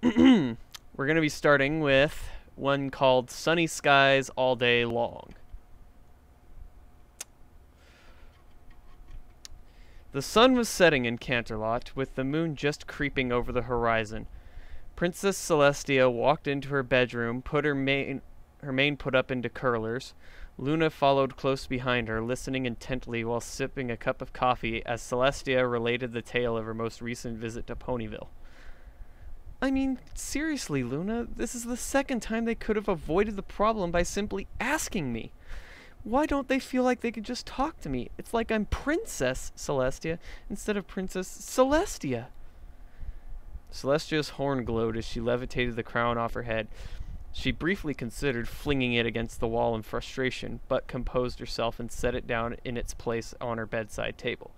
We're going to be starting with one called Sunny Skies All Day Long. The sun was setting in Canterlot, with the moon just creeping over the horizon. Princess Celestia walked into her bedroom, put her mane put up into curlers. Luna followed close behind her, listening intently while sipping a cup of coffee as Celestia related the tale of her most recent visit to Ponyville. I mean, seriously, Luna, this is the second time they could have avoided the problem by simply asking me. Why don't they feel like they could just talk to me? It's like I'm Princess Celestia instead of Princess Celestia. Celestia's horn glowed as she levitated the crown off her head. She briefly considered flinging it against the wall in frustration, but composed herself and set it down in its place on her bedside table.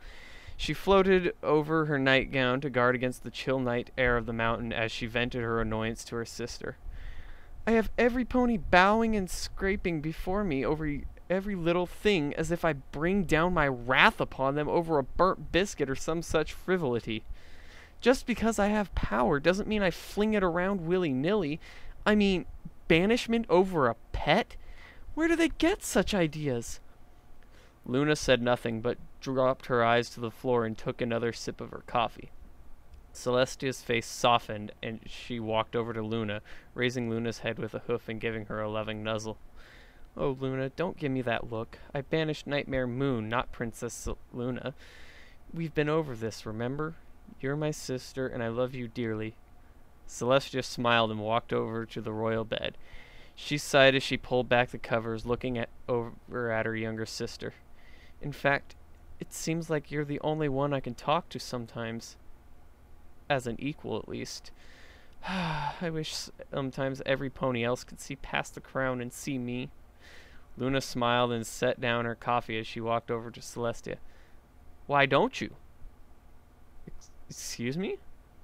She floated over her nightgown to guard against the chill night air of the mountain as she vented her annoyance to her sister. I have every pony bowing and scraping before me over every little thing as if I bring down my wrath upon them over a burnt biscuit or some such frivolity. Just because I have power doesn't mean I fling it around willy-nilly. I mean, banishment over a pet? Where do they get such ideas? Luna said nothing, but dropped her eyes to the floor and took another sip of her coffee. Celestia's face softened, and she walked over to Luna, raising Luna's head with a hoof and giving her a loving nuzzle. Oh, Luna, don't give me that look. I banished Nightmare Moon, not Princess Luna. We've been over this, remember? You're my sister, and I love you dearly. Celestia smiled and walked over to the royal bed. She sighed as she pulled back the covers, looking over at her younger sister. In fact, it seems like you're the only one I can talk to sometimes. As an equal, at least. I wish sometimes every pony else could see past the crown and see me. Luna smiled and set down her coffee as she walked over to Celestia. Why don't you? Excuse me?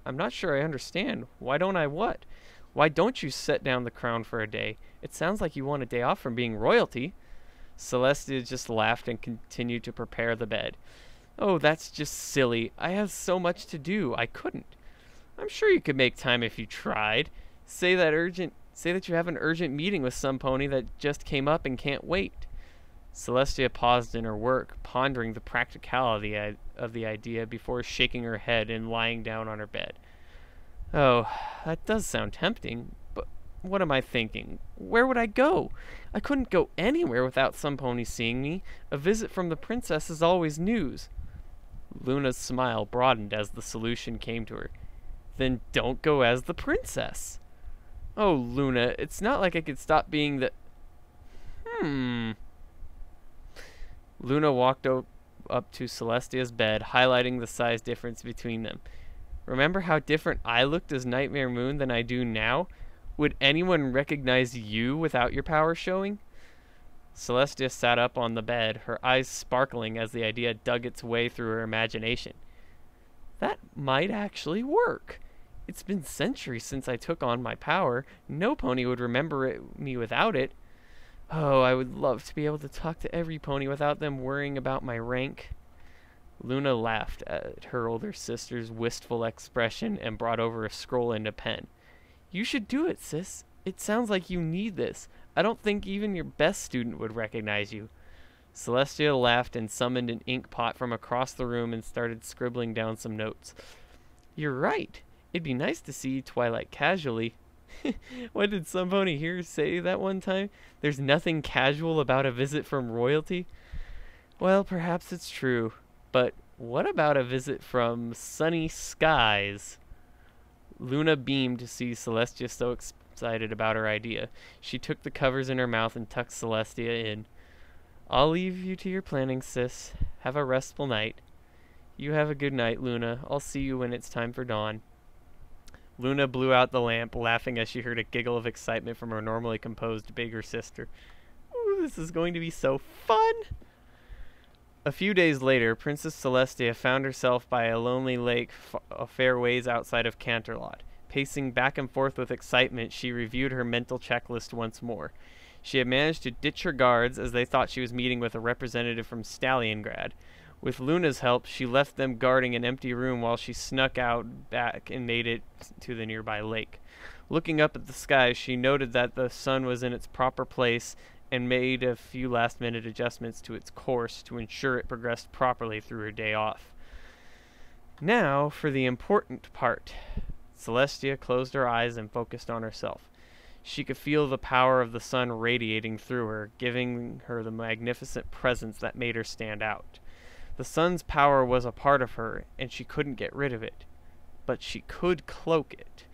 I'm not sure I understand. Why don't I what? Why don't you set down the crown for a day? It sounds like you want a day off from being royalty. Celestia just laughed and continued to prepare the bed. Oh, that's just silly. I have so much to do. I couldn't. I'm sure you could make time if you tried. Say that you have an urgent meeting with some pony that just came up and can't wait. Celestia paused in her work, pondering the practicality of the idea before shaking her head and lying down on her bed. Oh, that does sound tempting, but what am I thinking? Where would I go? I couldn't go anywhere without some pony seeing me. A visit from the princess is always news. Luna's smile broadened as the solution came to her. Then don't go as the princess. Oh, Luna, it's not like I could stop being the... Luna walked up to Celestia's bed, highlighting the size difference between them. Remember how different I looked as Nightmare Moon than I do now? Would anyone recognize you without your power showing? Celestia sat up on the bed, her eyes sparkling as the idea dug its way through her imagination. That might actually work. It's been centuries since I took on my power. No pony would remember me without it. Oh, I would love to be able to talk to every pony without them worrying about my rank. Luna laughed at her older sister's wistful expression and brought over a scroll and a pen. You should do it, sis. It sounds like you need this. I don't think even your best student would recognize you. Celestia laughed and summoned an ink pot from across the room and started scribbling down some notes. You're right. It'd be nice to see Twilight casually. What did some pony here say that one time? There's nothing casual about a visit from royalty? Well, perhaps it's true. But what about a visit from Sunny Skies? Luna beamed to see Celestia so excited about her idea. She took the covers in her mouth and tucked Celestia in. I'll leave you to your planning, sis. Have a restful night. You have a good night, Luna. I'll see you when it's time for dawn. Luna blew out the lamp, laughing as she heard a giggle of excitement from her normally composed bigger sister. Ooh, this is going to be so fun! A few days later, Princess Celestia found herself by a lonely lake a fair ways outside of Canterlot. Pacing back and forth with excitement, she reviewed her mental checklist once more. She had managed to ditch her guards as they thought she was meeting with a representative from Stalliongrad. With Luna's help, she left them guarding an empty room while she snuck out back and made it to the nearby lake. Looking up at the sky, she noted that the sun was in its proper place and made a few last-minute adjustments to its course to ensure it progressed properly through her day off. Now for the important part. Celestia closed her eyes and focused on herself. She could feel the power of the sun radiating through her, giving her the magnificent presence that made her stand out. The sun's power was a part of her, and she couldn't get rid of it. But she could cloak it.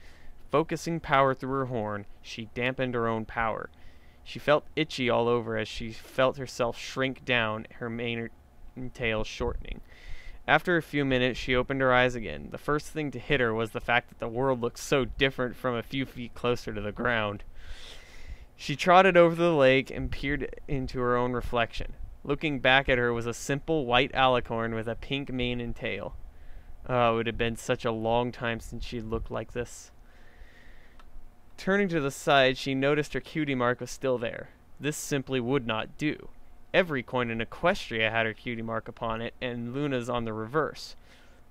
Focusing power through her horn, she dampened her own power. She felt itchy all over as she felt herself shrink down, her mane and tail shortening. After a few minutes, she opened her eyes again. The first thing to hit her was the fact that the world looked so different from a few feet closer to the ground. She trotted over the lake and peered into her own reflection. Looking back at her was a simple white alicorn with a pink mane and tail. Oh, it would have been such a long time since she had looked like this. Turning to the side, she noticed her cutie mark was still there. This simply would not do. Every coin in Equestria had her cutie mark upon it, and Luna's on the reverse.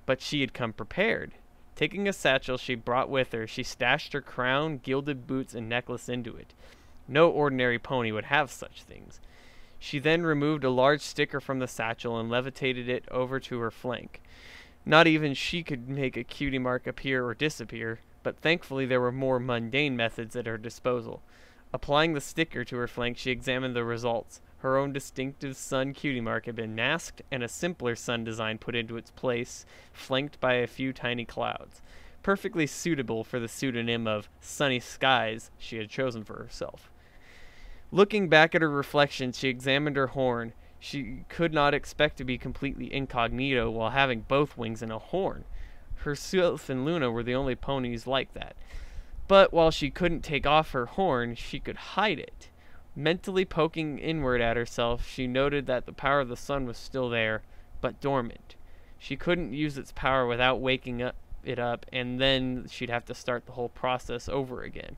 But she had come prepared. Taking a satchel she brought with her, she stashed her crown, gilded boots, and necklace into it. No ordinary pony would have such things. She then removed a large sticker from the satchel and levitated it over to her flank. Not even she could make a cutie mark appear or disappear, but thankfully there were more mundane methods at her disposal. Applying the sticker to her flank, she examined the results. Her own distinctive sun cutie mark had been masked, and a simpler sun design put into its place, flanked by a few tiny clouds, perfectly suitable for the pseudonym of Sunny Skies she had chosen for herself. Looking back at her reflection, she examined her horn. She could not expect to be completely incognito while having both wings and a horn. Herself and Luna were the only ponies like that. But while she couldn't take off her horn, she could hide it. Mentally poking inward at herself, she noted that the power of the sun was still there, but dormant. She couldn't use its power without waking it up, and then she'd have to start the whole process over again.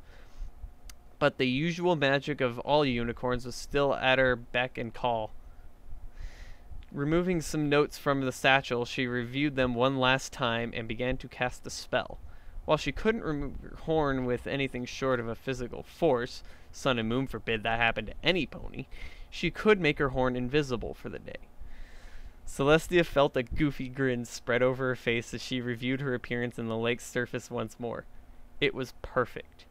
But the usual magic of all unicorns was still at her beck and call. Removing some notes from the satchel, she reviewed them one last time and began to cast a spell. While she couldn't remove her horn with anything short of a physical force, sun and moon forbid that happen to any pony, she could make her horn invisible for the day. Celestia felt a goofy grin spread over her face as she reviewed her appearance in the lake's surface once more. It was perfect.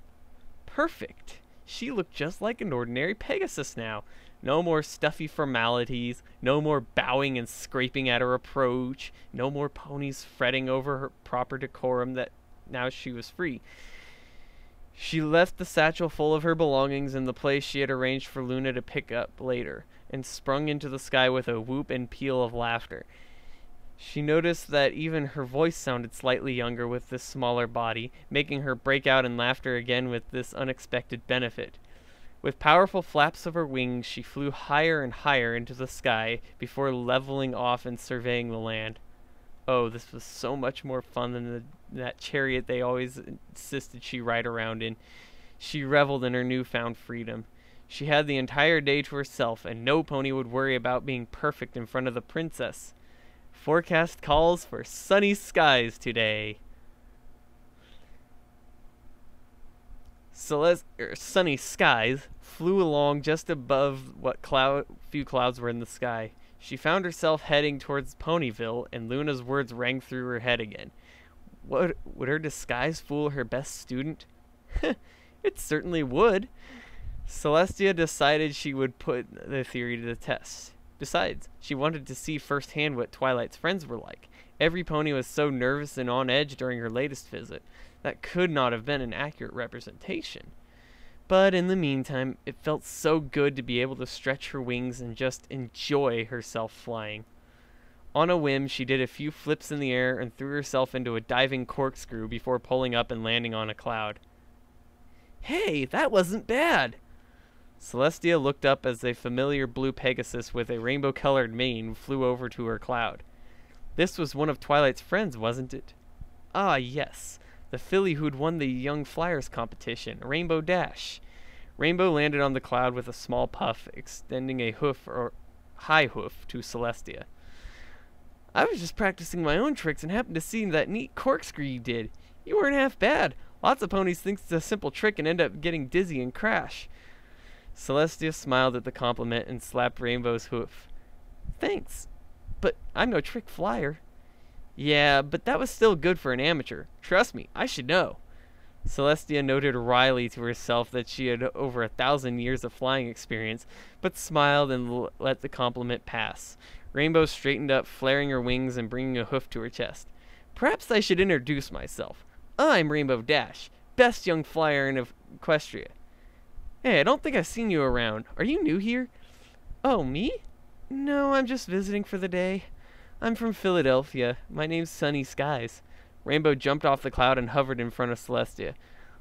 Perfect! She looked just like an ordinary Pegasus now. No more stuffy formalities, no more bowing and scraping at her approach, no more ponies fretting over her proper decorum that now she was free. She left the satchel full of her belongings in the place she had arranged for Luna to pick up later, and sprung into the sky with a whoop and peal of laughter. She noticed that even her voice sounded slightly younger with this smaller body, making her break out in laughter again with this unexpected benefit. With powerful flaps of her wings, she flew higher and higher into the sky before leveling off and surveying the land. Oh, this was so much more fun than that chariot they always insisted she ride around in. She reveled in her newfound freedom. She had the entire day to herself, and no pony would worry about being perfect in front of the princess. Forecast calls for sunny skies today. Sunny Skies flew along just above what few clouds were in the sky. She found herself heading towards Ponyville, and Luna's words rang through her head again. Would her disguise fool her best student? It certainly would. Celestia decided she would put the theory to the test. Besides, she wanted to see firsthand what Twilight's friends were like. Every pony was so nervous and on edge during her latest visit. That could not have been an accurate representation. But in the meantime, it felt so good to be able to stretch her wings and just enjoy herself flying. On a whim, she did a few flips in the air and threw herself into a diving corkscrew before pulling up and landing on a cloud. Hey, that wasn't bad! Celestia looked up as a familiar blue Pegasus with a rainbow-colored mane flew over to her cloud. This was one of Twilight's friends, wasn't it? Ah, yes. The filly who'd won the Young Flyers competition, Rainbow Dash. Rainbow landed on the cloud with a small puff, extending a hoof or high hoof to Celestia. I was just practicing my own tricks and happened to see that neat corkscrew you did. You weren't half bad. Lots of ponies think it's a simple trick and end up getting dizzy and crash. Celestia smiled at the compliment and slapped Rainbow's hoof. Thanks, but I'm no trick flyer. Yeah, but that was still good for an amateur. Trust me, I should know. Celestia noted wryly to herself that she had over 1,000 years of flying experience, but smiled and let the compliment pass. Rainbow straightened up, flaring her wings and bringing a hoof to her chest. Perhaps I should introduce myself. I'm Rainbow Dash, best young flyer in Equestria. Hey, I don't think I've seen you around. Are you new here? Oh, me? No, I'm just visiting for the day. I'm from Philadelphia. My name's Sunny Skies. Rainbow jumped off the cloud and hovered in front of Celestia.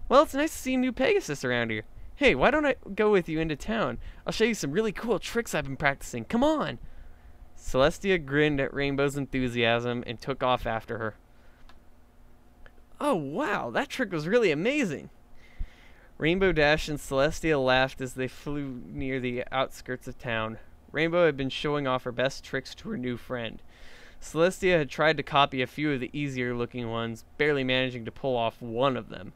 Well, it's nice to see a new Pegasus around here. Hey, why don't I go with you into town? I'll show you some really cool tricks I've been practicing. Come on! Celestia grinned at Rainbow's enthusiasm and took off after her. Oh, wow, that trick was really amazing! Rainbow Dash and Celestia laughed as they flew near the outskirts of town. Rainbow had been showing off her best tricks to her new friend. Celestia had tried to copy a few of the easier-looking ones, barely managing to pull off one of them.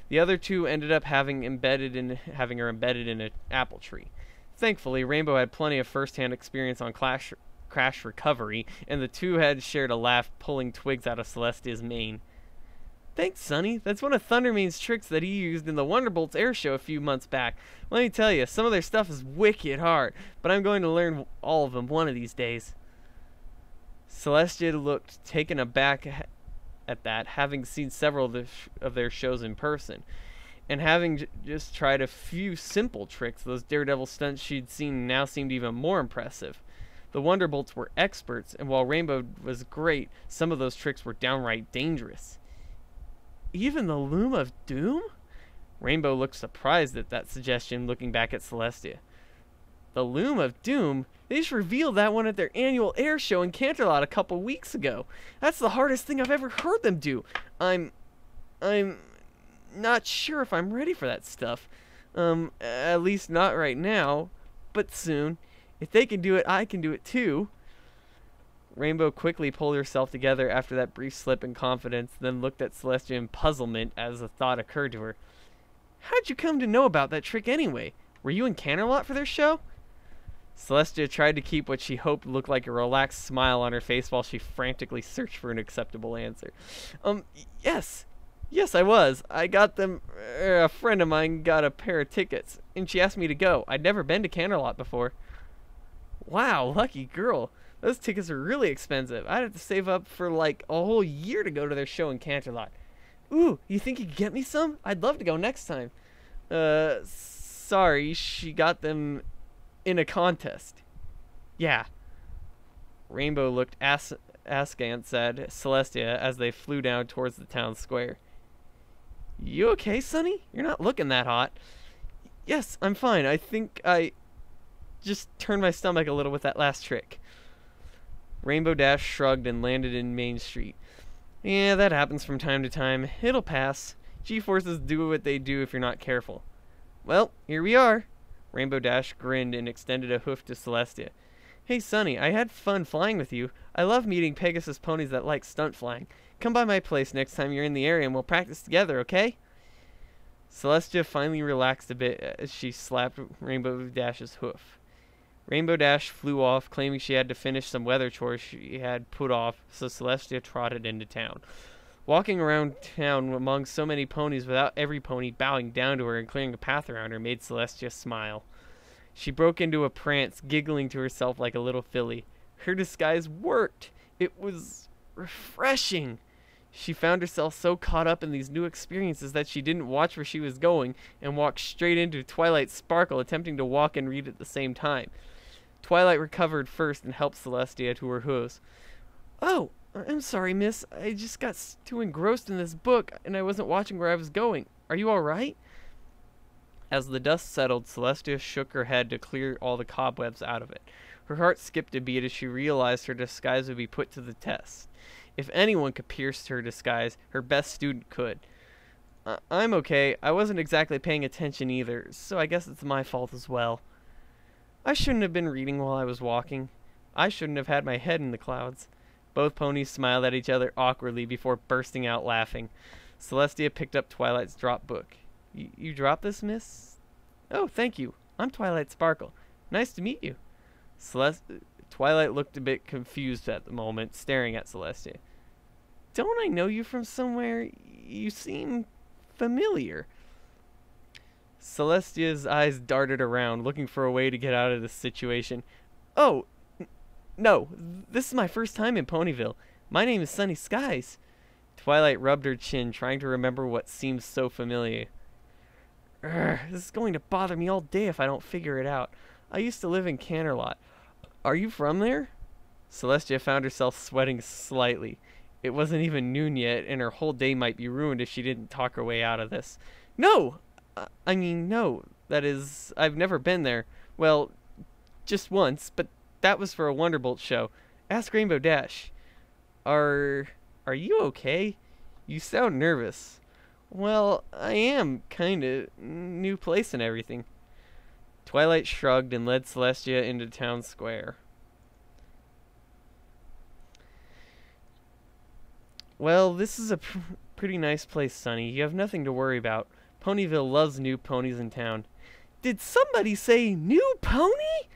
The other two ended up having her embedded in an apple tree. Thankfully, Rainbow had plenty of first-hand experience on crash recovery, and the two had shared a laugh pulling twigs out of Celestia's mane. Thanks, Sonny. That's one of Thundermane's tricks that he used in the Wonderbolts air show a few months back. Let me tell you, some of their stuff is wicked hard, but I'm going to learn all of them one of these days. Celestia looked taken aback at that, having seen several of their shows in person, and having just tried a few simple tricks. Those daredevil stunts she'd seen now seemed even more impressive. The Wonderbolts were experts, and while Rainbow was great, some of those tricks were downright dangerous. Even the Loom of Doom? Rainbow looked surprised at that suggestion, looking back at Celestia. The Loom of Doom? They just revealed that one at their annual air show in Canterlot a couple weeks ago. That's the hardest thing I've ever heard them do. I'm not sure if I'm ready for that stuff. At least not right now, but soon. If they can do it, I can do it too. Rainbow quickly pulled herself together after that brief slip in confidence, then looked at Celestia in puzzlement as a thought occurred to her. How'd you come to know about that trick anyway? Were you in Canterlot for their show? Celestia tried to keep what she hoped looked like a relaxed smile on her face while she frantically searched for an acceptable answer. Yes. Yes, I was. I got them. A friend of mine got a pair of tickets, and she asked me to go. I'd never been to Canterlot before. Wow, lucky girl. Those tickets are really expensive. I'd have to save up for like a whole year to go to their show in Canterlot. Ooh, you think you could get me some? I'd love to go next time. Sorry, she got them in a contest. Yeah. Rainbow looked askance at Celestia as they flew down towards the town square. You okay, Sonny? You're not looking that hot. Yes, I'm fine. I think I just turned my stomach a little with that last trick. Rainbow Dash shrugged and landed in Main Street. Yeah, that happens from time to time. It'll pass. G-forces do what they do if you're not careful. Well, here we are. Rainbow Dash grinned and extended a hoof to Celestia. Hey, Sonny, I had fun flying with you. I love meeting Pegasus ponies that like stunt flying. Come by my place next time you're in the area and we'll practice together, okay? Celestia finally relaxed a bit as she slapped Rainbow Dash's hoof. Rainbow Dash flew off, claiming she had to finish some weather chores she had put off, so Celestia trotted into town. Walking around town among so many ponies without every pony bowing down to her and clearing a path around her made Celestia smile. She broke into a prance, giggling to herself like a little filly. Her disguise worked. It was refreshing. She found herself so caught up in these new experiences that she didn't watch where she was going and walked straight into Twilight Sparkle, attempting to walk and read at the same time. Twilight recovered first and helped Celestia to her hooves. Oh, I'm sorry, miss. I just got too engrossed in this book, and I wasn't watching where I was going. Are you all right? As the dust settled, Celestia shook her head to clear all the cobwebs out of it. Her heart skipped a beat as she realized her disguise would be put to the test. If anyone could pierce her disguise, her best student could. I'm okay. I wasn't exactly paying attention either, so I guess it's my fault as well. I shouldn't have been reading while I was walking. I shouldn't have had my head in the clouds. Both ponies smiled at each other awkwardly before bursting out laughing. Celestia picked up Twilight's drop book. You dropped this, miss? Oh, thank you. I'm Twilight Sparkle. Nice to meet you. Twilight looked a bit confused at the moment, staring at Celestia. Don't I know you from somewhere? You seem familiar. Celestia's eyes darted around, looking for a way to get out of this situation. Oh, no, this is my first time in Ponyville. My name is Sunny Skies. Twilight rubbed her chin, trying to remember what seemed so familiar. This is going to bother me all day if I don't figure it out. I used to live in Canterlot. Are you from there? Celestia found herself sweating slightly. It wasn't even noon yet, and her whole day might be ruined if she didn't talk her way out of this. No! No. That is, I've never been there. Well, just once, but that was for a Wonderbolt show. Ask Rainbow Dash. Are you okay? You sound nervous. Well, I am, kinda. New place and everything. Twilight shrugged and led Celestia into town square. Well, this is a pretty nice place, Sunny. You have nothing to worry about. Ponyville loves new ponies in town. Did somebody say new pony?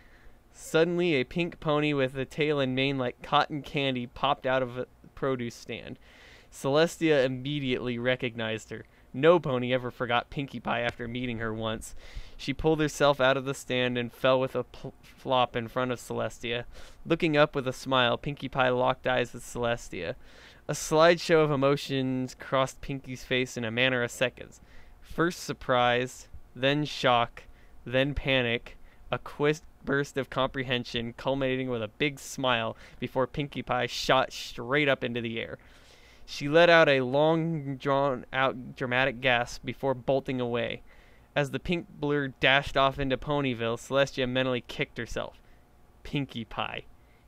Suddenly, a pink pony with a tail and mane like cotton candy popped out of a produce stand. Celestia immediately recognized her. No pony ever forgot Pinkie Pie after meeting her once. She pulled herself out of the stand and fell with a flop in front of Celestia. Looking up with a smile, Pinkie Pie locked eyes with Celestia. A slideshow of emotions crossed Pinkie's face in a matter of seconds. First surprise, then shock, then panic, a quick burst of comprehension culminating with a big smile before Pinkie Pie shot straight up into the air. She let out a long, drawn-out dramatic gasp before bolting away. As the pink blur dashed off into Ponyville, Celestia mentally kicked herself. Pinkie Pie.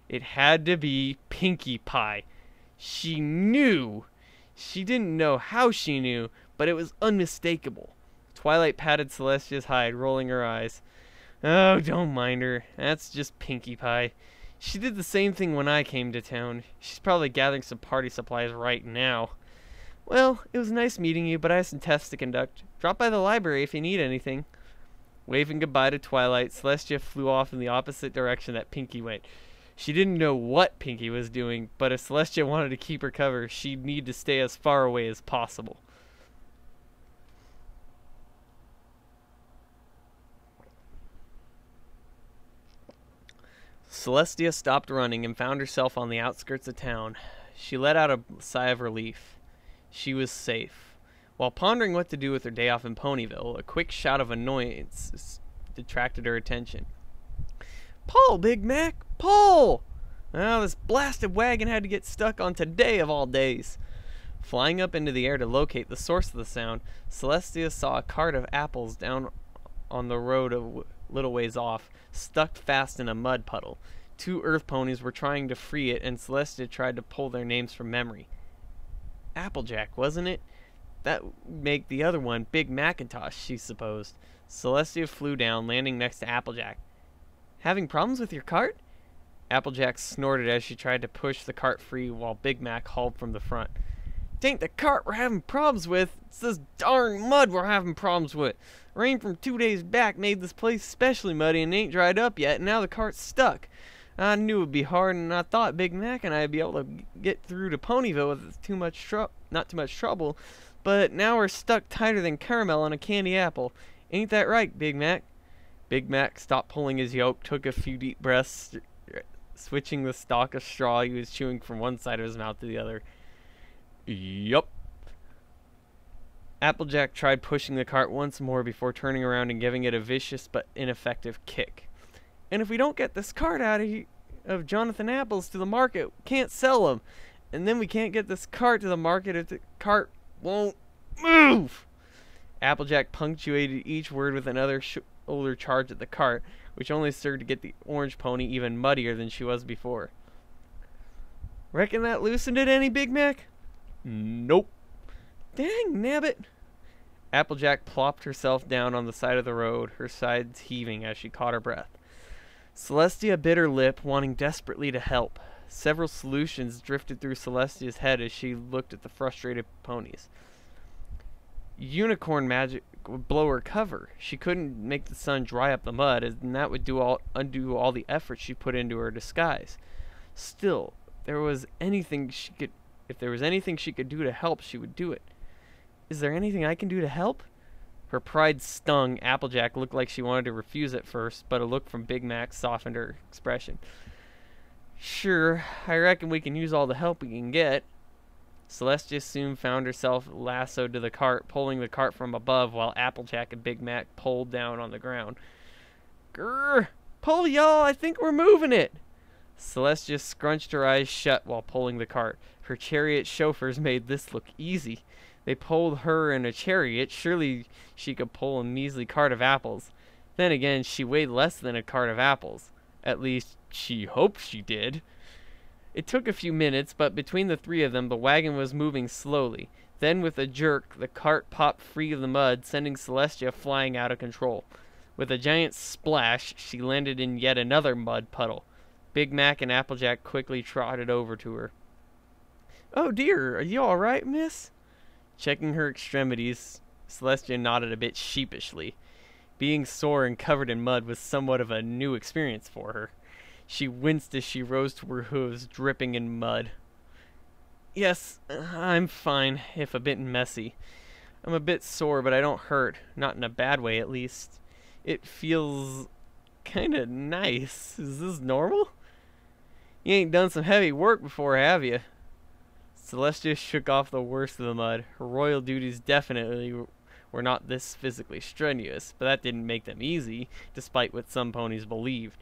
It had to be Pinkie Pie. She knew. She didn't know how she knew, but it was unmistakable. Twilight patted Celestia's hide, rolling her eyes. Oh, don't mind her. That's just Pinkie Pie. She did the same thing when I came to town. She's probably gathering some party supplies right now. Well, it was nice meeting you, but I have some tests to conduct. Drop by the library if you need anything. Waving goodbye to Twilight, Celestia flew off in the opposite direction that Pinkie went. She didn't know what Pinkie was doing, but if Celestia wanted to keep her cover, she'd need to stay as far away as possible. Celestia stopped running and found herself on the outskirts of town. She let out a sigh of relief. She was safe. While pondering what to do with her day off in Ponyville, a quick shout of annoyance detracted her attention. Paul, Big Mac! Paul! Oh, this blasted wagon had to get stuck on today of all days. Flying up into the air to locate the source of the sound, Celestia saw a cart of apples down on the road a little ways off, stuck fast in a mud puddle. Two earth ponies were trying to free it, and Celestia tried to pull their names from memory. Applejack, wasn't it? That would make the other one Big Macintosh, she supposed. Celestia flew down, landing next to Applejack. Having problems with your cart? Applejack snorted as she tried to push the cart free while Big Mac hauled from the front. Tain't the cart we're having problems with. It's this darn mud we're having problems with. Rain from 2 days back made this place especially muddy and ain't dried up yet, and now the cart's stuck. I knew it would be hard, and I thought Big Mac and I'd be able to get through to Ponyville with not too much trouble, but now we're stuck tighter than caramel on a candy apple. Ain't that right, Big Mac? Big Mac stopped pulling his yoke, took a few deep breaths, switching the stalk of straw he was chewing from one side of his mouth to the other. Yup. Applejack tried pushing the cart once more before turning around and giving it a vicious but ineffective kick. And if we don't get this cart out of Jonathan Apples to the market, we can't sell them. And then we can't get this cart to the market if the cart won't move. Applejack punctuated each word with another shoulder charge at the cart, which only served to get the orange pony even muddier than she was before. Reckon that loosened it any, Big Mac? Nope. Dang nabbit. Applejack plopped herself down on the side of the road, her sides heaving as she caught her breath. Celestia bit her lip, wanting desperately to help. Several solutions drifted through Celestia's head as she looked at the frustrated ponies. Unicorn magic would blow her cover. She couldn't make the sun dry up the mud, and that would undo all the effort she put into her disguise. Still, if there was anything she could do to help, she would do it. Is there anything I can do to help? Her pride stung. Applejack looked like she wanted to refuse at first, but a look from Big Mac softened her expression. Sure, I reckon we can use all the help we can get. Celestia soon found herself lassoed to the cart, pulling the cart from above while Applejack and Big Mac pulled down on the ground. Grrr! Pull, y'all! I think we're moving it! Celestia scrunched her eyes shut while pulling the cart. Her chariot chauffeurs made this look easy. They pulled her in a chariot. Surely she could pull a measly cart of apples. Then again, she weighed less than a cart of apples. At least, she hoped she did. It took a few minutes, but between the three of them, the wagon was moving slowly. Then, with a jerk, the cart popped free of the mud, sending Celestia flying out of control. With a giant splash, she landed in yet another mud puddle. Big Mac and Applejack quickly trotted over to her. Oh dear, are you all right, miss? Checking her extremities, Celestia nodded a bit sheepishly. Being sore and covered in mud was somewhat of a new experience for her. She winced as she rose to her hooves, dripping in mud. Yes, I'm fine, if a bit messy. I'm a bit sore, but I don't hurt. Not in a bad way, at least. It feels kinda nice. Is this normal? You ain't done some heavy work before, have you? Celestia shook off the worst of the mud. Her royal duties definitely were not this physically strenuous, but that didn't make them easy, despite what some ponies believed.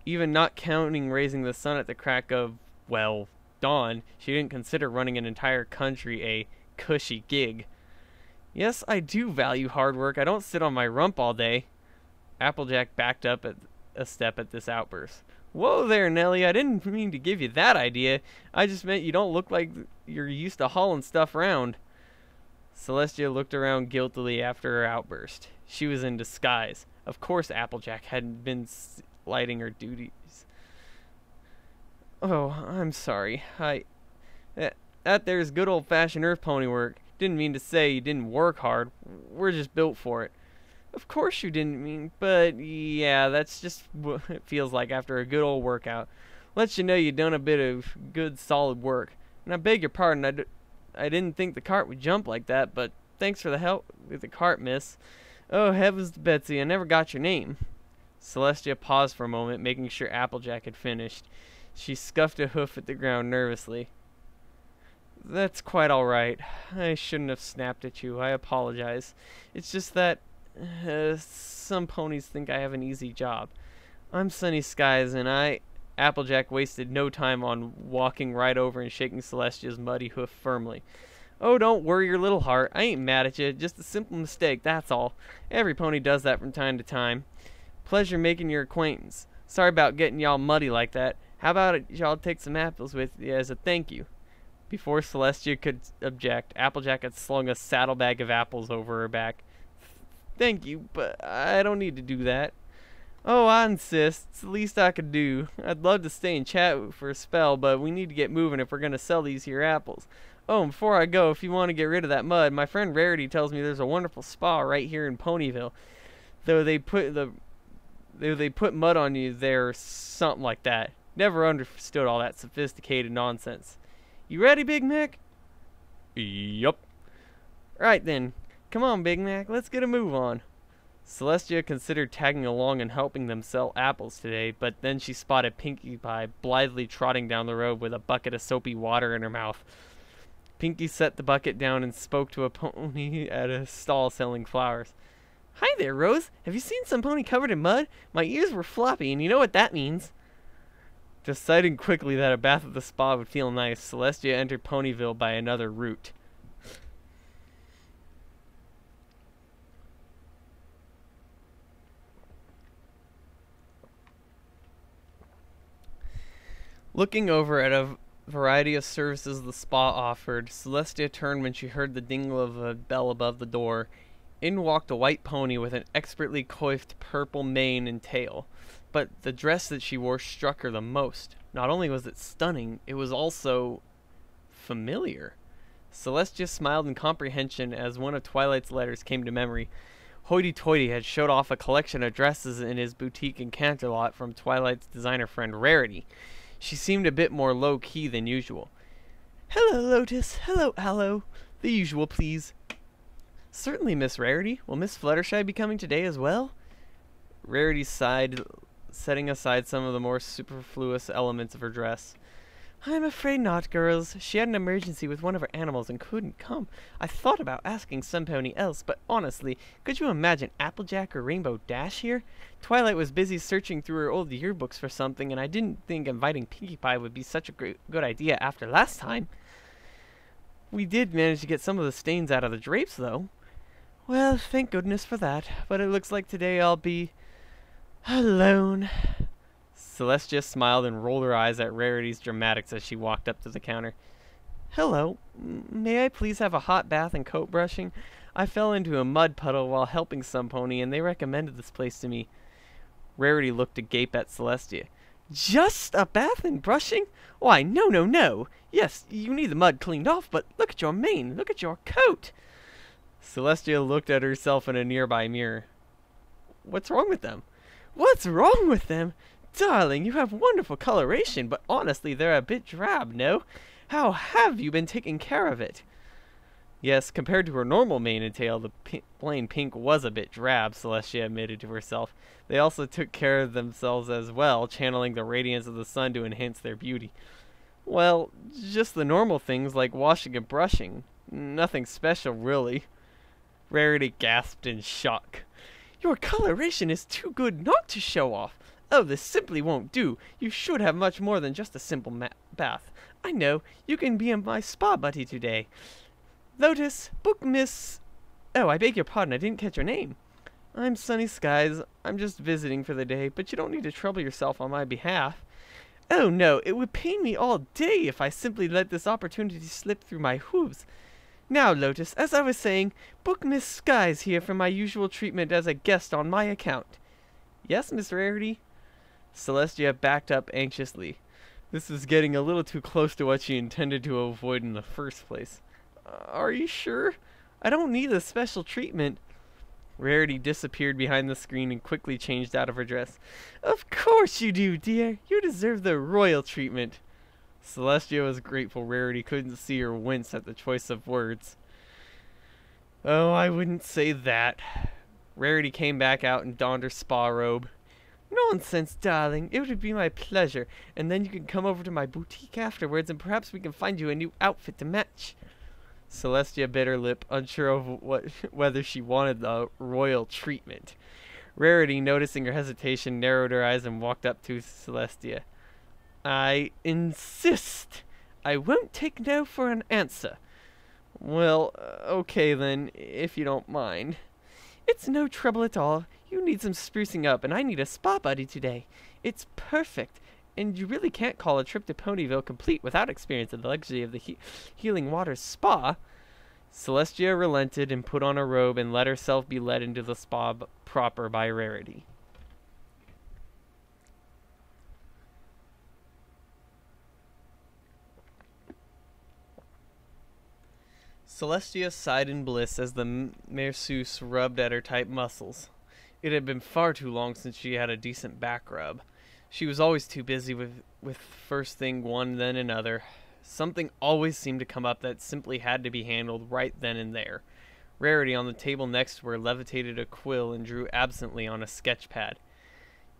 Even not counting raising the sun at the crack of, well, dawn, she didn't consider running an entire country a cushy gig. Yes, I do value hard work. I don't sit on my rump all day. Applejack backed up a step at this outburst. Whoa there, Nellie. I didn't mean to give you that idea. I just meant you don't look like you're used to hauling stuff around. Celestia looked around guiltily after her outburst. She was in disguise. Of course Applejack hadn't been lighting her duties. Oh, I'm sorry. That there's good old-fashioned earth pony work. Didn't mean to say you didn't work hard. We're just built for it. Of course you didn't mean, but yeah, that's just what it feels like after a good old workout. Lets you know you done a bit of good solid work. And I beg your pardon, I didn't think the cart would jump like that, but thanks for the help with the cart, miss. Oh, heavens to Betsy, I never got your name. Celestia paused for a moment, making sure Applejack had finished. She scuffed a hoof at the ground nervously. That's quite all right. I shouldn't have snapped at you. I apologize. It's just that some ponies think I have an easy job. I'm Sunny Skies, and Applejack wasted no time on walking right over and shaking Celestia's muddy hoof firmly. Oh, don't worry your little heart. I ain't mad at you. Just a simple mistake, that's all. Every pony does that from time to time. Pleasure making your acquaintance. Sorry about getting y'all muddy like that. How about it y'all take some apples with you as a thank you? Before Celestia could object, Applejack had slung a saddlebag of apples over her back. Thank you, but I don't need to do that. Oh, I insist. It's the least I could do. I'd love to stay and chat for a spell, but we need to get moving if we're going to sell these here apples. Oh, and before I go, if you want to get rid of that mud, my friend Rarity tells me there's a wonderful spa right here in Ponyville. Though they put mud on you there or something like that. Never understood all that sophisticated nonsense. You ready, Big Mac? Yup. Right then. Come on, Big Mac. Let's get a move on. Celestia considered tagging along and helping them sell apples today, but then she spotted Pinkie Pie blithely trotting down the road with a bucket of soapy water in her mouth. Pinkie set the bucket down and spoke to a pony at a stall selling flowers. Hi there, Rose. Have you seen some pony covered in mud? My ears were floppy, and you know what that means. Deciding quickly that a bath at the spa would feel nice, Celestia entered Ponyville by another route. Looking over at a variety of services the spa offered, Celestia turned when she heard the dingle of a bell above the door. In walked a white pony with an expertly coiffed purple mane and tail, But the dress that she wore struck her the most. Not only was it stunning, it was also familiar. Celestia smiled in comprehension as one of Twilight's letters came to memory. Hoity-Toity had showed off a collection of dresses in his boutique in Canterlot from Twilight's designer friend Rarity. She seemed a bit more low-key than usual. "Hello, Lotus. Hello, Aloe. The usual, please." "Certainly, Miss Rarity. Will Miss Fluttershy be coming today as well?" Rarity sighed, setting aside some of the more superfluous elements of her dress. "I'm afraid not, girls. She had an emergency with one of her animals and couldn't come. I thought about asking somebody else, but honestly, could you imagine Applejack or Rainbow Dash here? Twilight was busy searching through her old yearbooks for something, and I didn't think inviting Pinkie Pie would be such a good idea after last time. We did manage to get some of the stains out of the drapes, though." "Well, thank goodness for that, but it looks like today I'll be alone." Celestia smiled and rolled her eyes at Rarity's dramatics as she walked up to the counter. "Hello. May I please have a hot bath and coat brushing? I fell into a mud puddle while helping some pony, and they recommended this place to me." Rarity looked agape at Celestia. "Just a bath and brushing? Why, no, no, no. Yes, you need the mud cleaned off, but look at your mane. Look at your coat." Celestia looked at herself in a nearby mirror. "What's wrong with them?" "What's wrong with them? Darling, you have wonderful coloration, but honestly, they're a bit drab, no? How have you been taking care of it?" Yes, compared to her normal mane and tail, the plain pink was a bit drab, Celestia admitted to herself. They also took care of themselves as well, channeling the radiance of the sun to enhance their beauty. "Well, just the normal things like washing and brushing. Nothing special, really." Rarity gasped in shock. "Your coloration is too good not to show off. Oh, this simply won't do. You should have much more than just a simple bath. I know. You can be my spa buddy today. Lotus, book Miss... Oh, I beg your pardon. I didn't catch your name." "I'm Sunny Skies. I'm just visiting for the day, but you don't need to trouble yourself on my behalf." "Oh, no. It would pain me all day if I simply let this opportunity slip through my hooves. Now, Lotus, as I was saying, book Miss Skies here for my usual treatment as a guest on my account." "Yes, Miss Rarity." Celestia backed up anxiously. This was getting a little too close to what she intended to avoid in the first place. "Are you sure? I don't need a special treatment." Rarity disappeared behind the screen and quickly changed out of her dress. "Of course you do, dear. You deserve the royal treatment." Celestia was grateful Rarity couldn't see her wince at the choice of words. "Oh, I wouldn't say that." Rarity came back out and donned her spa robe. "Nonsense, darling. It would be my pleasure, and then you can come over to my boutique afterwards, and perhaps we can find you a new outfit to match." Celestia bit her lip, unsure of whether she wanted the royal treatment. Rarity, noticing her hesitation, narrowed her eyes and walked up to Celestia. "I insist. I won't take no for an answer." "Well, okay then, if you don't mind." "It's no trouble at all. You need some sprucing up, and I need a spa buddy today. It's perfect, and you really can't call a trip to Ponyville complete without experiencing the luxury of the Healing Waters Spa." Celestia relented and put on a robe and let herself be led into the spa proper by Rarity. Celestia sighed in bliss as the masseuse rubbed at her tight muscles. It had been far too long since she had a decent back rub. She was always too busy with first thing one then another. Something always seemed to come up that simply had to be handled right then and there. Rarity on the table next to her levitated a quill and drew absently on a sketch pad.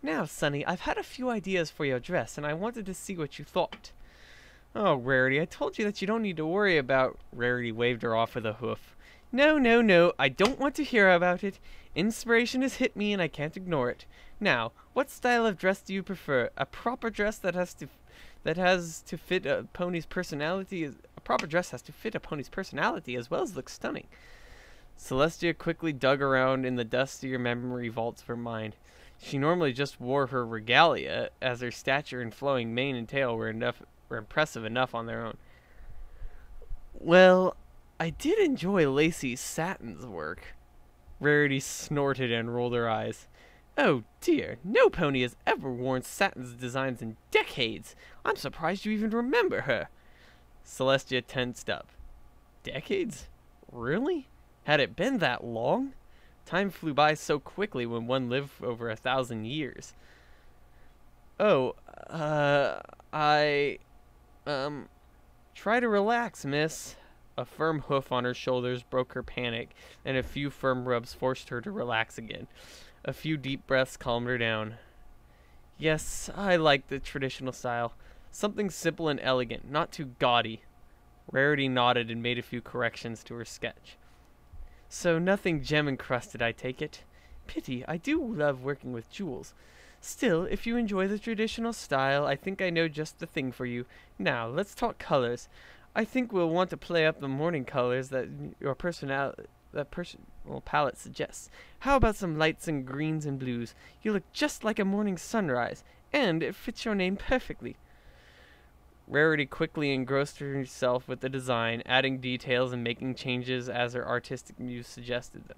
"Now, Sunny, I've had a few ideas for your dress, and I wanted to see what you thought." "Oh, Rarity, I told you that you don't need to worry about—" Rarity waved her off with a hoof. "No, no, no, I don't want to hear about it. Inspiration has hit me and I can't ignore it. Now, what style of dress do you prefer? A proper dress that has to fit a pony's personality a proper dress has to fit a pony's personality as well as look stunning." Celestia quickly dug around in the dustier memory vaults of her mind. She normally just wore her regalia, as her stature and flowing mane and tail were impressive enough on their own. "Well, I did enjoy Lacey Satin's work." Rarity snorted and rolled her eyes. Oh dear, no pony has ever worn Satin's designs in decades. I'm surprised you even remember her. Celestia tensed up. Decades? Really? Had it been that long? Time flew by so quickly when one lived over 1,000 years. Oh, try to relax, miss. A firm hoof on her shoulders broke her panic, and a few firm rubs forced her to relax again. A few deep breaths calmed her down. Yes, I like the traditional style. Something simple and elegant, not too gaudy. Rarity nodded and made a few corrections to her sketch. So nothing gem-encrusted, I take it. Pity, I do love working with jewels. Still, if you enjoy the traditional style, I think I know just the thing for you. Now, let's talk colors. I think we'll want to play up the morning colors that your personal palette suggests. How about some lights and greens and blues? You look just like a morning sunrise, and it fits your name perfectly. Rarity quickly engrossed herself with the design, adding details and making changes as her artistic muse suggested them.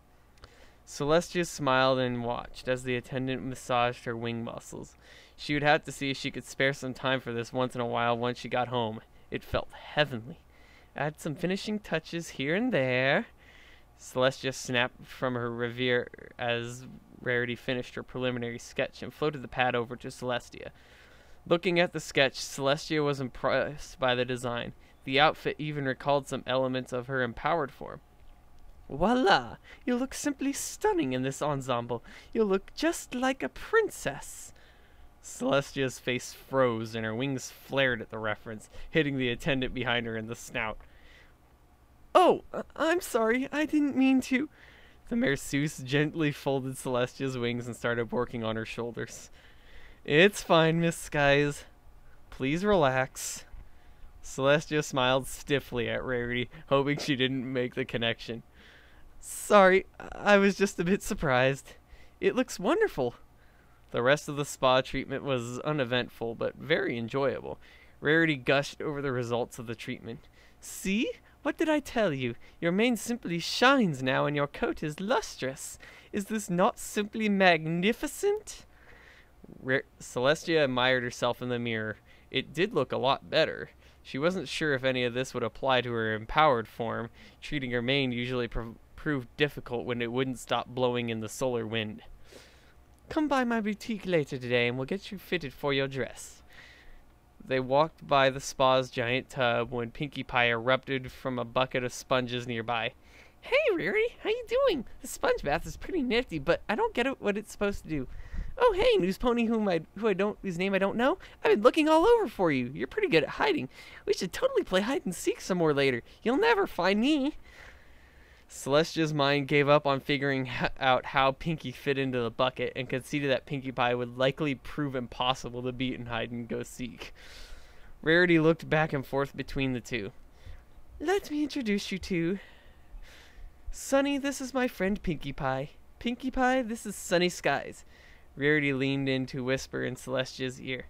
Celestia smiled and watched as the attendant massaged her wing muscles. She would have to see if she could spare some time for this once in a while once she got home. It felt heavenly. Add some finishing touches here and there. Celestia snapped from her reverie as Rarity finished her preliminary sketch and floated the pad over to Celestia. Looking at the sketch, Celestia was impressed by the design. The outfit even recalled some elements of her empowered form. Voila! You look simply stunning in this ensemble. You look just like a princess. Celestia's face froze and her wings flared at the reference, hitting the attendant behind her in the snout. Oh, I'm sorry. I didn't mean to. The masseuse gently folded Celestia's wings and started working on her shoulders. It's fine, Miss Skies. Please relax. Celestia smiled stiffly at Rarity, hoping she didn't make the connection. Sorry, I was just a bit surprised. It looks wonderful. The rest of the spa treatment was uneventful, but very enjoyable. Rarity gushed over the results of the treatment. See? What did I tell you? Your mane simply shines now and your coat is lustrous. Is this not simply magnificent? Celestia admired herself in the mirror. It did look a lot better. She wasn't sure if any of this would apply to her empowered form. Treating her mane usually proved difficult when it wouldn't stop blowing in the solar wind. Come by my boutique later today and we'll get you fitted for your dress. They walked by the spa's giant tub when Pinkie Pie erupted from a bucket of sponges nearby. Hey, Rarity, how you doing? The sponge bath is pretty nifty, but I don't get what it's supposed to do. Oh, hey, news pony whose name I don't know. I've been looking all over for you. You're pretty good at hiding. We should totally play hide and seek some more later. You'll never find me. Celestia's mind gave up on figuring out how Pinkie fit into the bucket and conceded that Pinkie Pie would likely prove impossible to beat in hide and go seek. Rarity looked back and forth between the two. Let me introduce you to Sunny. This is my friend Pinkie Pie. Pinkie Pie, this is Sunny Skies. Rarity leaned in to whisper in Celestia's ear.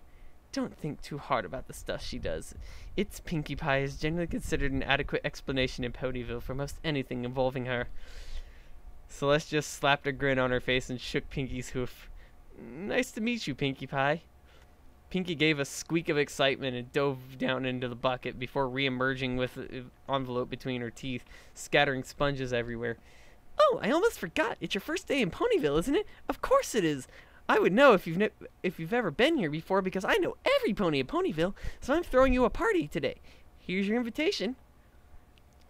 Don't think too hard about the stuff she does. It's Pinkie Pie is generally considered an adequate explanation in Ponyville for most anything involving her. Celestia slapped a grin on her face and shook Pinkie's hoof. Nice to meet you, Pinkie Pie. Pinkie gave a squeak of excitement and dove down into the bucket before re-emerging with an envelope between her teeth, scattering sponges everywhere. Oh, I almost forgot. It's your first day in Ponyville, isn't it? Of course it is. I would know if you've ever been here before because I know every pony at Ponyville, so I'm throwing you a party today. Here's your invitation.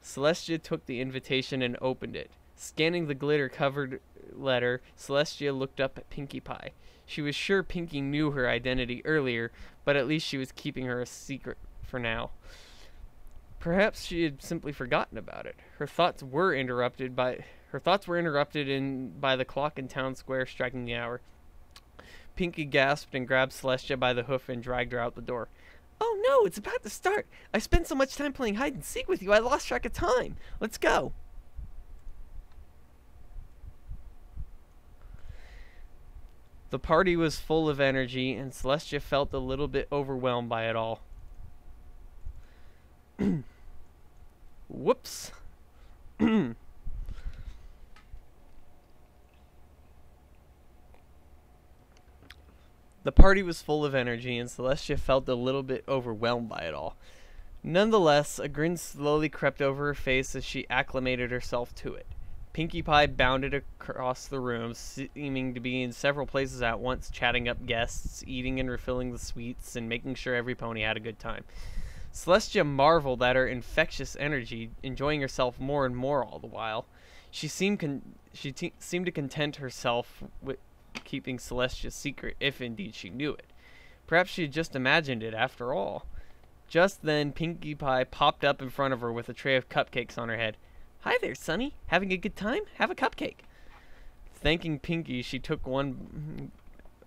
Celestia took the invitation and opened it. Scanning the glitter-covered letter, Celestia looked up at Pinkie Pie. She was sure Pinkie knew her identity earlier, but at least she was keeping her a secret for now. Perhaps she had simply forgotten about it. Her thoughts were interrupted by the clock in town square striking the hour. Pinkie gasped and grabbed Celestia by the hoof and dragged her out the door. Oh no, it's about to start. I spent so much time playing hide and seek with you, I lost track of time. Let's go. The party was full of energy, and Celestia felt a little bit overwhelmed by it all. Whoops. The party was full of energy, and Celestia felt a little bit overwhelmed by it all. Nonetheless, a grin slowly crept over her face as she acclimated herself to it. Pinkie Pie bounded across the room, seeming to be in several places at once, chatting up guests, eating and refilling the sweets, and making sure every pony had a good time. Celestia marveled at her infectious energy, enjoying herself more and more all the while. She seemed to content herself with keeping Celestia's secret, if indeed she knew it. Perhaps she had just imagined it, after all. Just then, Pinkie Pie popped up in front of her with a tray of cupcakes on her head. "Hi there, Sonny. Having a good time? Have a cupcake." Thanking Pinkie, she took one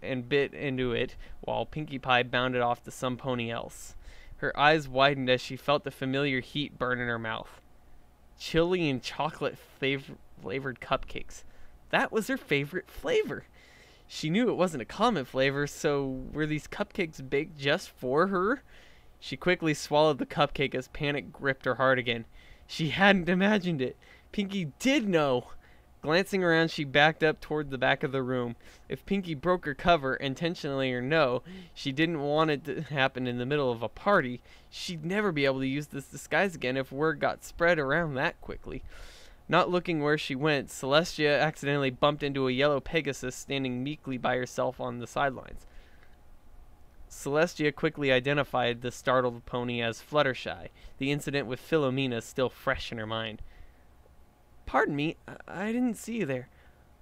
and bit into it, while Pinkie Pie bounded off to some pony else. Her eyes widened as she felt the familiar heat burn in her mouth. Chili and chocolate flavored cupcakes. That was her favorite flavor. She knew it wasn't a common flavor, so were these cupcakes baked just for her? She quickly swallowed the cupcake as panic gripped her heart again. She hadn't imagined it. Pinkie did know. Glancing around, she backed up toward the back of the room. If Pinkie broke her cover, intentionally or no, she didn't want it to happen in the middle of a party. She'd never be able to use this disguise again if word got spread around that quickly. Not looking where she went, Celestia accidentally bumped into a yellow Pegasus standing meekly by herself on the sidelines. Celestia quickly identified the startled pony as Fluttershy, the incident with Philomena still fresh in her mind. "Pardon me, I didn't see you there."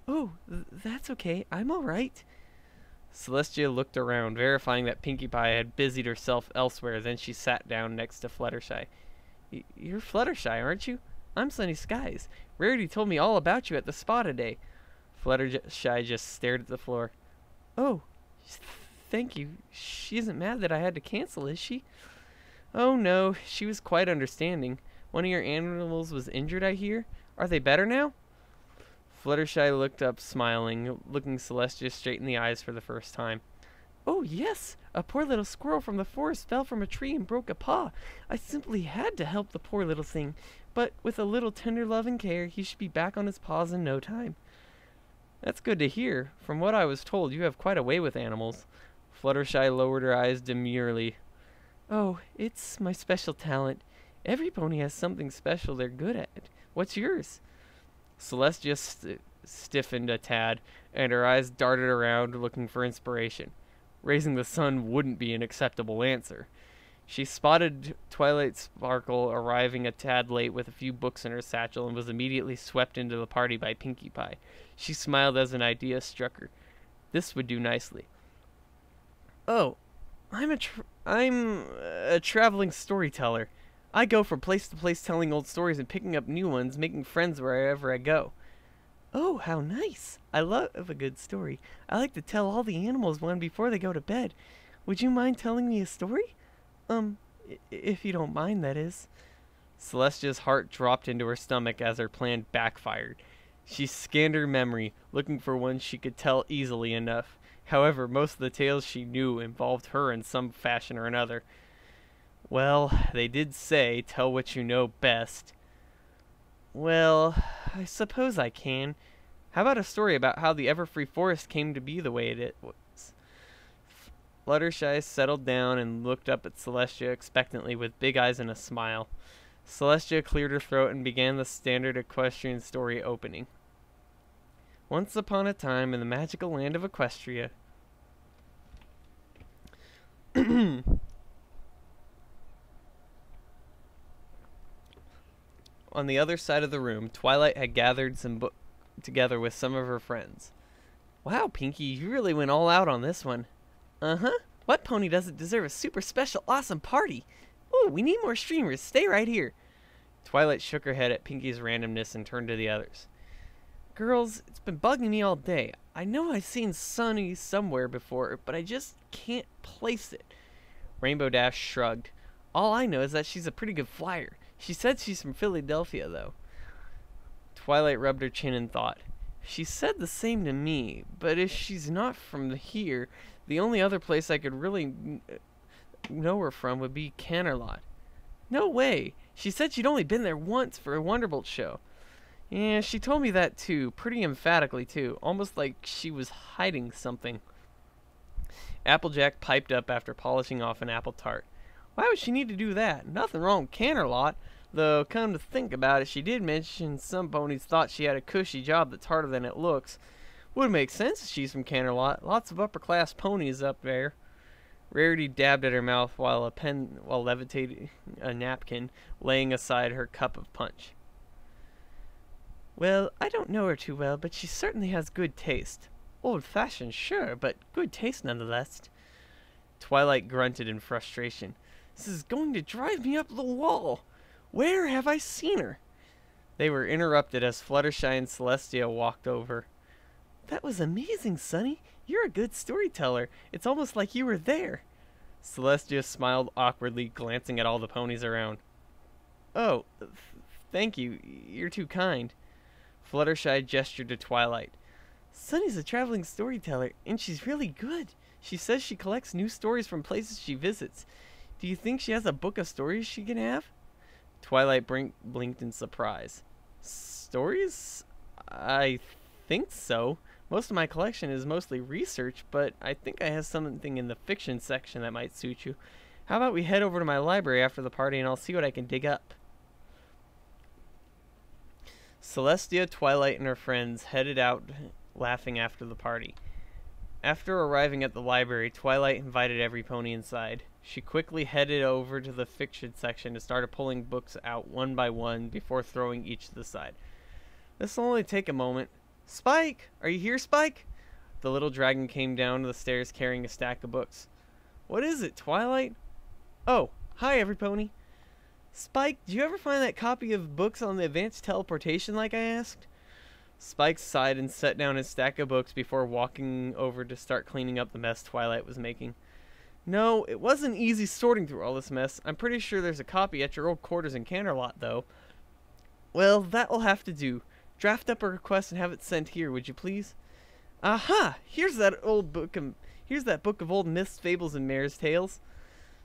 "Oh, that's okay. I'm all right." Celestia looked around, verifying that Pinkie Pie had busied herself elsewhere. Then she sat down next to Fluttershy. "You're Fluttershy, aren't you? I'm Sunny Skies. Rarity told me all about you at the spa today." Fluttershy just stared at the floor. "Oh, thank you. She isn't mad that I had to cancel, is she?" "Oh, no. She was quite understanding. One of your animals was injured, I hear. Are they better now?" Fluttershy looked up, smiling, looking Celestia straight in the eyes for the first time. "Oh, yes. A poor little squirrel from the forest fell from a tree and broke a paw. I simply had to help the poor little thing. But with a little tender love and care, he should be back on his paws in no time." "That's good to hear. From what I was told, you have quite a way with animals." Fluttershy lowered her eyes demurely. "Oh, it's my special talent. Every pony has something special they're good at. What's yours?" Celestia stiffened a tad, and her eyes darted around, looking for inspiration. Raising the sun wouldn't be an acceptable answer. She spotted Twilight Sparkle arriving a tad late with a few books in her satchel and was immediately swept into the party by Pinkie Pie. She smiled as an idea struck her. This would do nicely. "Oh, I'm a traveling storyteller. I go from place to place telling old stories and picking up new ones, making friends wherever I go." "Oh, how nice. I love a good story. I like to tell all the animals one before they go to bed. Would you mind telling me a story? If you don't mind, that is." Celestia's heart dropped into her stomach as her plan backfired. She scanned her memory, looking for one she could tell easily enough. However, most of the tales she knew involved her in some fashion or another. Well, they did say, tell what you know best. "Well, I suppose I can. How about a story about how the Everfree Forest came to be the way it was?" Fluttershy settled down and looked up at Celestia expectantly with big eyes and a smile. Celestia cleared her throat and began the standard equestrian story opening. "Once upon a time in the magical land of Equestria." On the other side of the room, Twilight had gathered together with some of her friends. "Wow, Pinkie, you really went all out on this one." "Uh-huh. What pony doesn't deserve a super special awesome party? Ooh, we need more streamers. Stay right here." Twilight shook her head at Pinkie's randomness and turned to the others. "Girls, it's been bugging me all day. I know I've seen Sunny somewhere before, but I just can't place it." Rainbow Dash shrugged. "All I know is that she's a pretty good flyer. She said she's from Philadelphia, though." Twilight rubbed her chin in thought. "She said the same to me, but if she's not from here, the only other place I could really know her from would be Canterlot." "No way. She said she'd only been there once for a Wonderbolt show." "Yeah, she told me that too, pretty emphatically too, almost like she was hiding something." Applejack piped up after polishing off an apple tart. Why would she need to do that? Nothing wrong with Canterlot, though come to think about it, she did mention some ponies thought she had a cushy job that's harder than it looks. Would make sense if she's from Canterlot. Lots of upper-class ponies up there. Rarity dabbed at her mouth while levitating a napkin, laying aside her cup of punch. Well, I don't know her too well, but she certainly has good taste. Old-fashioned, sure, but good taste nonetheless. Twilight grunted in frustration. This is going to drive me up the wall. Where have I seen her? They were interrupted as Fluttershy and Celestia walked over. That was amazing, Sunny. You're a good storyteller. It's almost like you were there. Celestia smiled awkwardly, glancing at all the ponies around. Oh, thank you. You're too kind. Fluttershy gestured to Twilight. Sunny's a traveling storyteller, and she's really good. She says she collects new stories from places she visits. Do you think she has a book of stories she can have? Twilight blinked in surprise. Stories? I think so. Most of my collection is mostly research, but I think I have something in the fiction section that might suit you. How about we head over to my library after the party and I'll see what I can dig up. Celestia, Twilight, and her friends headed out laughing after the party. After arriving at the library, Twilight invited every pony inside. She quickly headed over to the fiction section and started pulling books out one by one before throwing each to the side. This will only take a moment. Spike! Are you here, Spike? The little dragon came down the stairs carrying a stack of books. What is it, Twilight? Oh, hi, every pony. Spike, did you ever find that copy of books on the advanced teleportation like I asked? Spike sighed and set down his stack of books before walking over to start cleaning up the mess Twilight was making. No, it wasn't easy sorting through all this mess. I'm pretty sure there's a copy at your old quarters in Canterlot, though. Well, that will have to do. Draft up a request and have it sent here, would you please? Aha! Here's that book of old myths, fables, and mares' tales.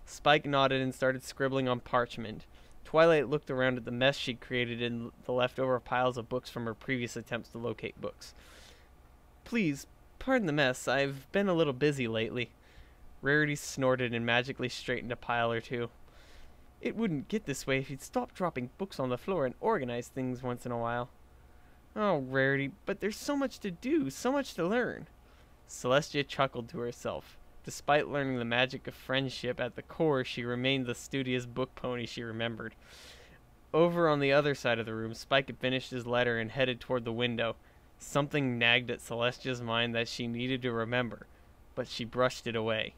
Spike nodded and started scribbling on parchment. Twilight looked around at the mess she'd created in the leftover piles of books from her previous attempts to locate books. Please, pardon the mess. I've been a little busy lately. Rarity snorted and magically straightened a pile or two. It wouldn't get this way if you'd stop dropping books on the floor and organize things once in a while. Oh, Rarity, but there's so much to do, so much to learn. Celestia chuckled to herself. Despite learning the magic of friendship at the core, she remained the studious book pony she remembered. Over on the other side of the room, Spike had finished his letter and headed toward the window. Something nagged at Celestia's mind that she needed to remember, but she brushed it away.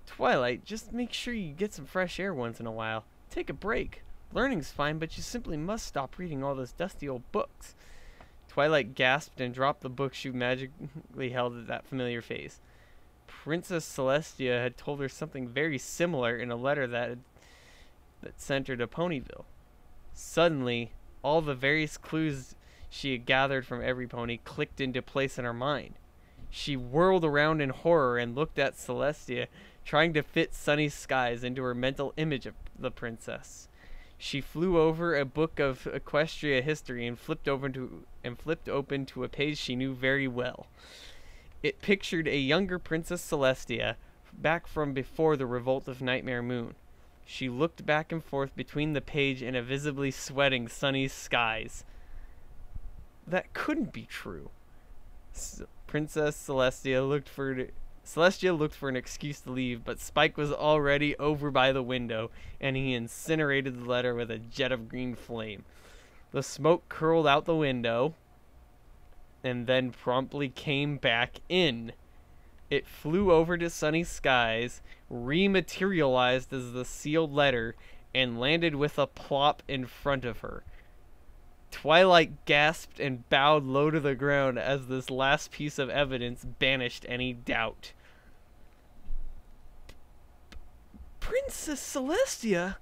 Twilight, just make sure you get some fresh air once in a while. Take a break. Learning's fine, but you simply must stop reading all those dusty old books. Twilight gasped and dropped the book she magically held at that familiar face. Princess Celestia had told her something very similar in a letter that sent her to Ponyville. Suddenly, all the various clues she had gathered from every pony clicked into place in her mind. She whirled around in horror and looked at Celestia, trying to fit Sunny Skies into her mental image of the princess. She flew over a book of Equestria history and flipped open to a page she knew very well. It pictured a younger Princess Celestia, back from before the revolt of Nightmare Moon. She looked back and forth between the page and a visibly sweating Sunny Skies. That couldn't be true. Princess Celestia looked for an excuse to leave, but Spike was already over by the window, and he incinerated the letter with a jet of green flame. The smoke curled out the window, and then promptly came back in. It flew over to Sunny Skies, rematerialized as the sealed letter, and landed with a plop in front of her. Twilight gasped and bowed low to the ground as this last piece of evidence banished any doubt. Princess Celestia!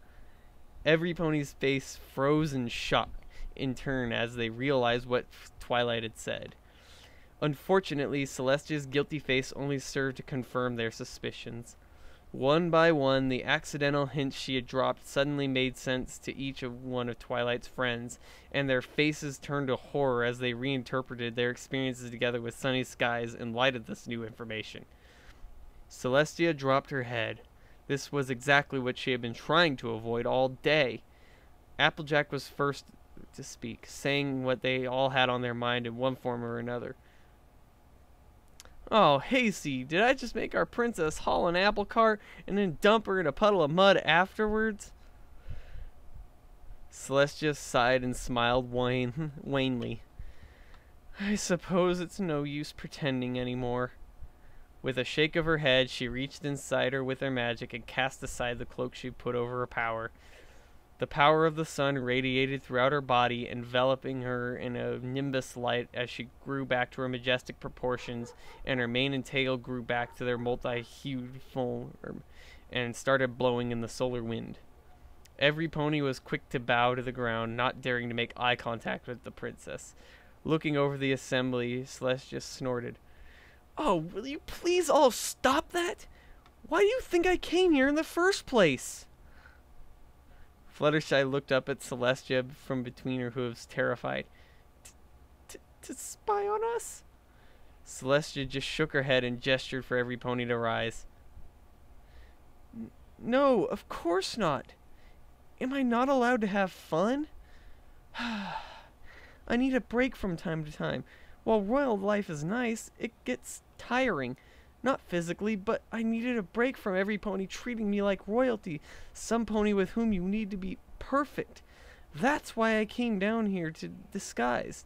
Every pony's face froze in shock in turn as they realized what Twilight had said. Unfortunately, Celestia's guilty face only served to confirm their suspicions. One by one, the accidental hints she had dropped suddenly made sense to each one of Twilight's friends, and their faces turned to horror as they reinterpreted their experiences together with Sunny Skies in light of this new information. Celestia dropped her head. This was exactly what she had been trying to avoid all day. Applejack was first to speak, saying what they all had on their mind in one form or another. "Oh, Hasty, did I just make our princess haul an apple cart and then dump her in a puddle of mud afterwards?" Celestia sighed and smiled wanly. "I suppose it's no use pretending anymore." With a shake of her head, she reached inside her with her magic and cast aside the cloak she put over her power. The power of the sun radiated throughout her body, enveloping her in a nimbus light as she grew back to her majestic proportions, and her mane and tail grew back to their multi-hued form and started blowing in the solar wind. Every pony was quick to bow to the ground, not daring to make eye contact with the princess. Looking over the assembly, Celestia snorted. "Oh, will you please all stop that? Why do you think I came here in the first place?" Fluttershy looked up at Celestia from between her hooves, terrified. To spy on us?" Celestia just shook her head and gestured for every pony to rise. "No, of course not. Am I not allowed to have fun? I need a break from time to time. While royal life is nice, it gets tiring. Not physically, but I needed a break from every pony treating me like royalty. Some pony with whom you need to be perfect. That's why I came down here to disguise.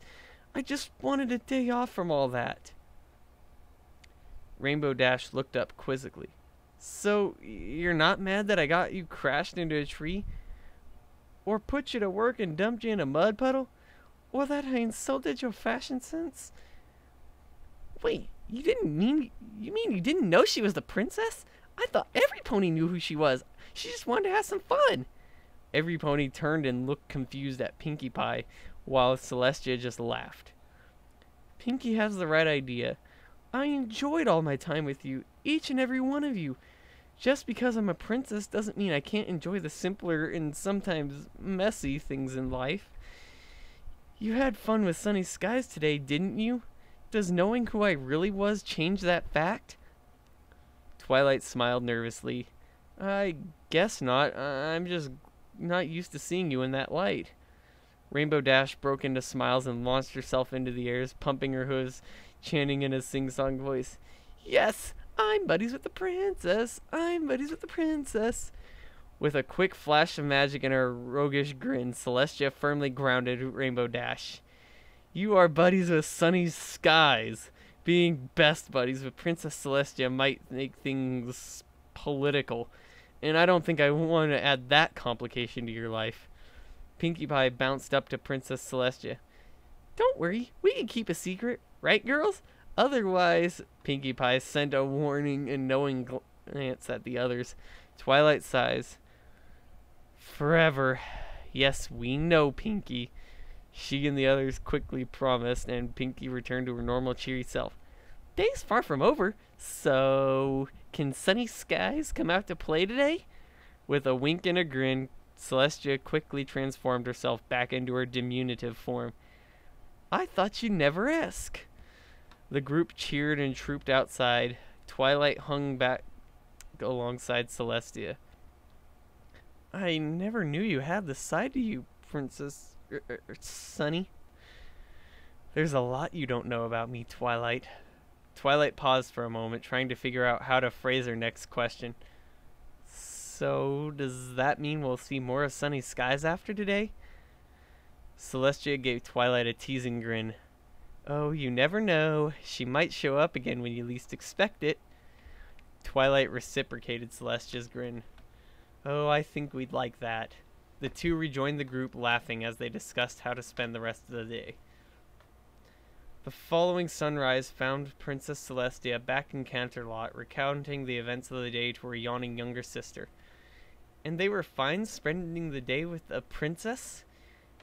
I just wanted a day off from all that." Rainbow Dash looked up quizzically. "So, you're not mad that I got you crashed into a tree? Or put you to work and dumped you in a mud puddle? Or that I insulted your fashion sense? Wait, you mean you didn't know she was the princess? I thought every pony knew who she was. She just wanted to have some fun." Every pony turned and looked confused at Pinkie Pie, while Celestia just laughed. "Pinkie has the right idea. I enjoyed all my time with you, each and every one of you. Just because I'm a princess doesn't mean I can't enjoy the simpler and sometimes messy things in life. You had fun with Sunny Skies today, didn't you? Does knowing who I really was change that fact?" Twilight smiled nervously. "I guess not. I'm just not used to seeing you in that light." Rainbow Dash broke into smiles and launched herself into the airs, pumping her hooves, chanting in a sing-song voice, "Yes, I'm buddies with the princess. I'm buddies with the princess." With a quick flash of magic and a roguish grin, Celestia firmly grounded Rainbow Dash. "You are buddies with Sunny Skies. Being best buddies with Princess Celestia might make things political, and I don't think I want to add that complication to your life." Pinkie Pie bounced up to Princess Celestia. "Don't worry, we can keep a secret, right, girls? Otherwise," Pinkie Pie sent a warning and knowing glance at the others. Twilight sighs. "Forever. Yes, we know, Pinkie." She and the others quickly promised, and Pinkie returned to her normal cheery self. "Day's far from over, so can Sunny Skies come out to play today?" With a wink and a grin, Celestia quickly transformed herself back into her diminutive form. "I thought you'd never ask." The group cheered and trooped outside. Twilight hung back alongside Celestia. "I never knew you had this side to you, Princess Sunny." "There's a lot you don't know about me, Twilight." Twilight paused for a moment, trying to figure out how to phrase her next question. "So, does that mean we'll see more of Sunny Skies after today?" Celestia gave Twilight a teasing grin. "Oh, you never know. She might show up again when you least expect it." Twilight reciprocated Celestia's grin. "Oh, I think we'd like that." The two rejoined the group, laughing as they discussed how to spend the rest of the day. The following sunrise found Princess Celestia back in Canterlot, recounting the events of the day to her yawning younger sister. "And they were fine spending the day with a princess?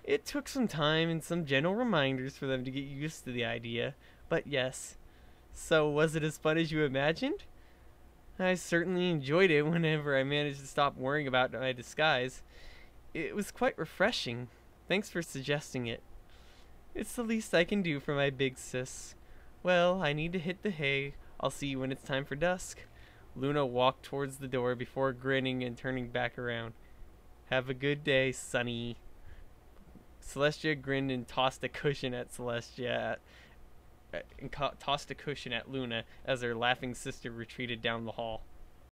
It took some time and some gentle reminders for them to get used to the idea, but yes. So was it as fun as you imagined?" I certainly enjoyed it whenever I managed to stop worrying about my disguise. It was quite refreshing. Thanks for suggesting it. It's the least I can do for my big sis. Well, I need to hit the hay. I'll see you when it's time for dusk. Luna walked towards the door before grinning and turning back around. Have a good day, Sonny. Celestia grinned and tossed a cushion at tossed a cushion at Luna as her laughing sister retreated down the hall.